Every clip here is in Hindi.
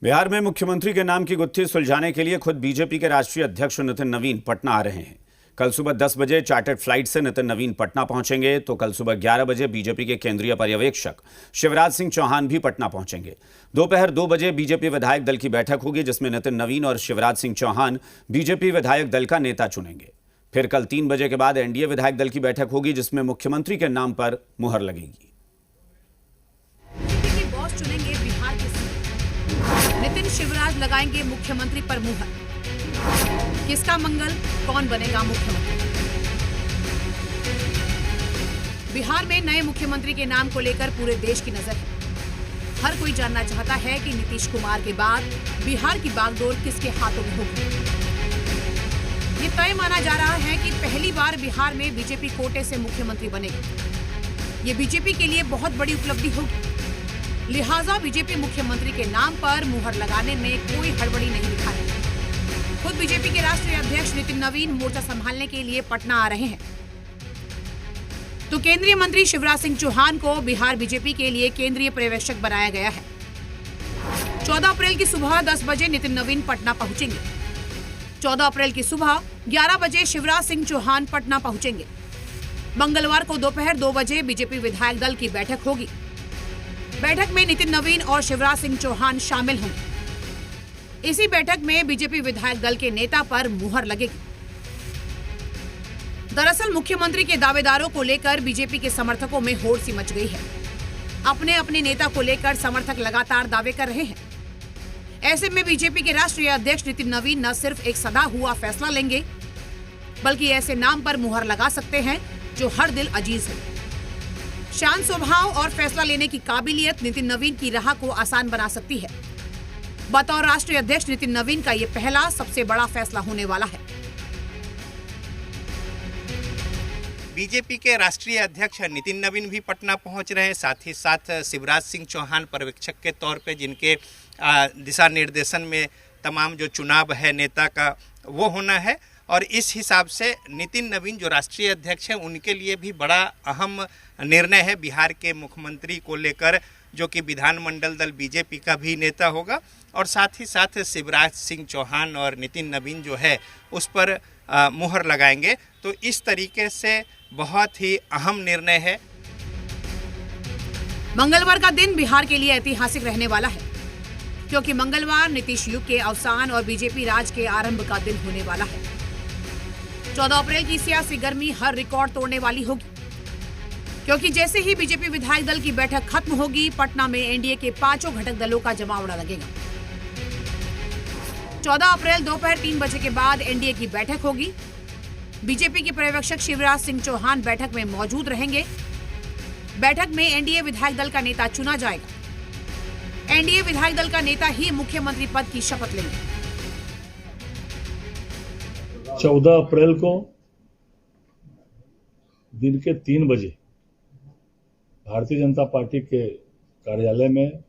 बिहार में मुख्यमंत्री के नाम की गुत्थी सुलझाने के लिए खुद बीजेपी के राष्ट्रीय अध्यक्ष नितिन नवीन पटना आ रहे हैं। कल सुबह 10 बजे चार्टर्ड फ्लाइट से नितिन नवीन पटना पहुंचेंगे तो कल सुबह 11 बजे बीजेपी के केंद्रीय पर्यवेक्षक शिवराज सिंह चौहान भी पटना पहुंचेंगे। दोपहर 2 बजे बीजेपी विधायक दल की बैठक होगी जिसमें नितिन नवीन और शिवराज सिंह चौहान बीजेपी विधायक दल का नेता चुनेंगे। फिर कल 3 बजे के बाद एनडीए विधायक दल की बैठक होगी जिसमें मुख्यमंत्री के नाम पर मुहर लगेगी। चुनेंगे बिहार के सीएम नितिन, शिवराज लगाएंगे मुख्यमंत्री पर मुहर। किसका मंगल, कौन बनेगा मुख्यमंत्री? बिहार में नए मुख्यमंत्री के नाम को लेकर पूरे देश की नजर है। हर कोई जानना चाहता है कि नीतीश कुमार के बाद बिहार की बागडोर किसके हाथों में होगी। ये तय माना जा रहा है कि पहली बार बिहार में बीजेपी कोटे से मुख्यमंत्री बनेगा। ये बीजेपी के लिए बहुत बड़ी उपलब्धि होगी। लिहाजा बीजेपी मुख्यमंत्री के नाम पर मुहर लगाने में कोई हड़बड़ी नहीं दिखाएगी। खुद बीजेपी के राष्ट्रीय अध्यक्ष नितिन नवीन मोर्चा संभालने के लिए पटना आ रहे हैं, तो केंद्रीय मंत्री शिवराज सिंह चौहान को बिहार बीजेपी के लिए केंद्रीय पर्यवेक्षक बनाया गया है। 14 अप्रैल की सुबह 10 बजे नितिन नवीन पटना पहुंचेंगे। 14 अप्रैल की सुबह 11 बजे शिवराज सिंह चौहान पटना पहुंचेंगे। मंगलवार को दोपहर 2 बजे बीजेपी विधायक दल की बैठक होगी। बैठक में नितिन नवीन और शिवराज सिंह चौहान शामिल होंगे। इसी बैठक में बीजेपी विधायक दल के नेता पर मुहर लगेगी। दरअसल मुख्यमंत्री के दावेदारों को लेकर बीजेपी के समर्थकों में होड़ सी मच गई है। अपने अपने नेता को लेकर समर्थक लगातार दावे कर रहे हैं। ऐसे में बीजेपी के राष्ट्रीय अध्यक्ष नितिन नवीन न सिर्फ एक सदा हुआ फैसला लेंगे, बल्कि ऐसे नाम पर मुहर लगा सकते हैं जो हर दिल अजीज है। शांत स्वभाव और फैसला लेने की काबिलियत नितिन नवीन की राह को आसान बना सकती है। बतौर राष्ट्रीय अध्यक्ष नितिन नवीन का यह पहला सबसे बड़ा फैसला होने वाला है। बीजेपी के राष्ट्रीय अध्यक्ष नितिन नवीन भी पटना पहुंच रहे हैं। साथ ही साथ शिवराज सिंह चौहान पर्यवेक्षक के तौर पे जिनके दिशा निर्देशन में तमाम जो चुनाव है नेता का वो होना है, और इस हिसाब से नितिन नवीन जो राष्ट्रीय अध्यक्ष हैं उनके लिए भी बड़ा अहम निर्णय है बिहार के मुख्यमंत्री को लेकर, जो कि विधानमंडल दल बीजेपी का भी नेता होगा। और साथ ही साथ शिवराज सिंह चौहान और नितिन नवीन जो है उस पर मुहर लगाएंगे। तो इस तरीके से बहुत ही अहम निर्णय है। मंगलवार का दिन बिहार के लिए ऐतिहासिक रहने वाला है, क्योंकि मंगलवार नीतीश युग के अवसान और बीजेपी राज के आरंभ का दिन होने वाला है। 14 अप्रैल की सियासी गर्मी हर रिकॉर्ड तोड़ने वाली होगी, क्योंकि जैसे ही बीजेपी विधायक दल की बैठक खत्म होगी, पटना में एनडीए के 5 घटक दलों का जमावड़ा लगेगा। 14 अप्रैल दोपहर 3 बजे के बाद एनडीए की बैठक होगी। बीजेपी के पर्यवेक्षक शिवराज सिंह चौहान बैठक में मौजूद रहेंगे। बैठक में एनडीए विधायक दल का नेता चुना जाएगा। एनडीए विधायक दल का नेता ही मुख्यमंत्री पद की शपथ लेंगे। 14 अप्रैल को दिन के 3 बजे भारतीय जनता पार्टी के कार्यालय में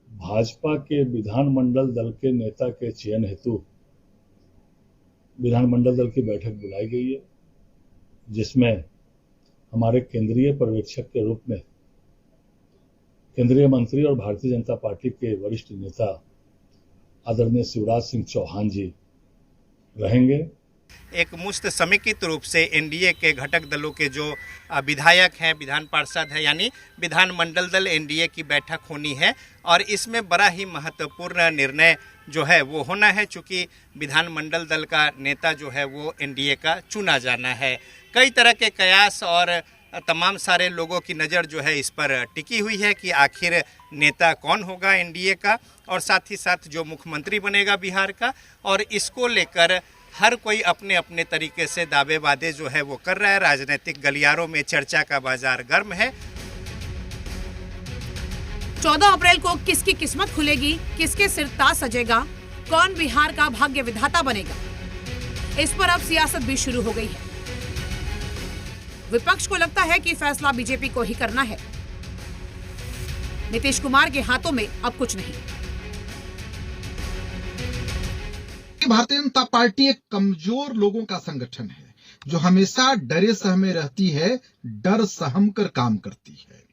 भाजपा के विधानमंडल दल के नेता के चयन हेतु विधानमंडल दल की बैठक बुलाई गई है, जिसमें हमारे केंद्रीय पर्यवेक्षक के रूप में केंद्रीय मंत्री और भारतीय जनता पार्टी के वरिष्ठ नेता आदरणीय शिवराज सिंह चौहान जी रहेंगे। एक मुस्त समेकित रूप से एनडीए के घटक दलों के जो विधायक हैं, विधान पार्षद हैं, यानी विधानमंडल दल एनडीए की बैठक होनी है। और इसमें बड़ा ही महत्वपूर्ण निर्णय जो है वो होना है, चूँकि विधानमंडल दल का नेता जो है वो एनडीए का चुना जाना है। कई तरह के कयास और तमाम सारे लोगों की नज़र जो है इस पर टिकी हुई है कि आखिर नेता कौन होगा एनडीए का, और साथ ही साथ जो मुख्यमंत्री बनेगा बिहार का। और इसको लेकर हर कोई अपने अपने तरीके से दावे वादे जो है वो कर रहा है। राजनीतिक गलियारों में चर्चा का बाजार गर्म है। 14 अप्रैल को किसकी किस्मत खुलेगी, किसके सिर ताज सजेगा, कौन बिहार का भाग्य विधाता बनेगा, इस पर अब सियासत भी शुरू हो गई है। विपक्ष को लगता है कि फैसला बीजेपी को ही करना है। नीतीश कुमार के हाथों में अब कुछ नहीं। भारतीय जनता पार्टी एक कमजोर लोगों का संगठन है, जो हमेशा डरे सहमे रहती है, डर सहम कर काम करती है।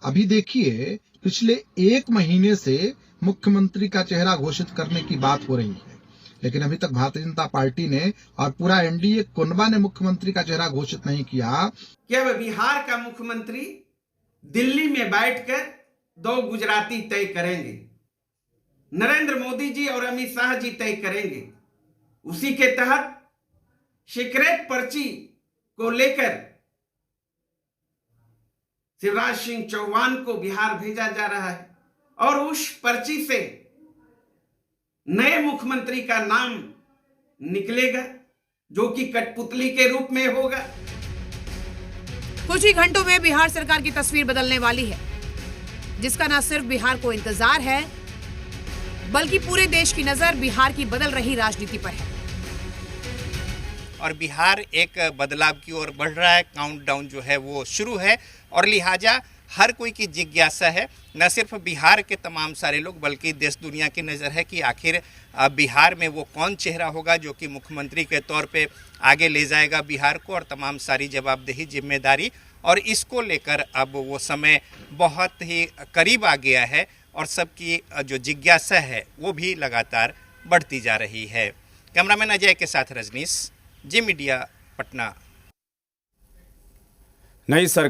अभी देखिए, पिछले 1 महीने से मुख्यमंत्री का चेहरा घोषित करने की बात हो रही है, लेकिन अभी तक भारतीय जनता पार्टी ने और पूरा एनडीए कुनबा ने मुख्यमंत्री का चेहरा घोषित नहीं किया कि अब बिहार का मुख्यमंत्री दिल्ली में बैठकर 2 गुजराती तय करेंगे, नरेंद्र मोदी जी और अमित शाह जी तय करेंगे। उसी के तहत सीक्रेट पर्ची को लेकर शिवराज सिंह चौहान को बिहार भेजा जा रहा है और उस पर्ची से नए मुख्यमंत्री का नाम निकलेगा, जो कि कठपुतली के रूप में होगा। कुछ ही घंटों में बिहार सरकार की तस्वीर बदलने वाली है, जिसका न सिर्फ बिहार को इंतजार है, बल्कि पूरे देश की नजर बिहार की बदल रही राजनीति पर है। और बिहार एक बदलाव की ओर बढ़ रहा है, काउंटडाउन जो है वो शुरू है और लिहाजा हर कोई की जिज्ञासा है, न सिर्फ बिहार के तमाम सारे लोग बल्कि देश दुनिया की नज़र है कि आखिर बिहार में वो कौन चेहरा होगा जो कि मुख्यमंत्री के तौर पे आगे ले जाएगा बिहार को, और तमाम सारी जवाबदेही जिम्मेदारी, और इसको लेकर अब वो समय बहुत ही करीब आ गया है और सबकी जो जिज्ञासा है वो भी लगातार बढ़ती जा रही है। कैमरामैन अजय के साथ रजनीश, जी मीडिया, पटना। नई सरकार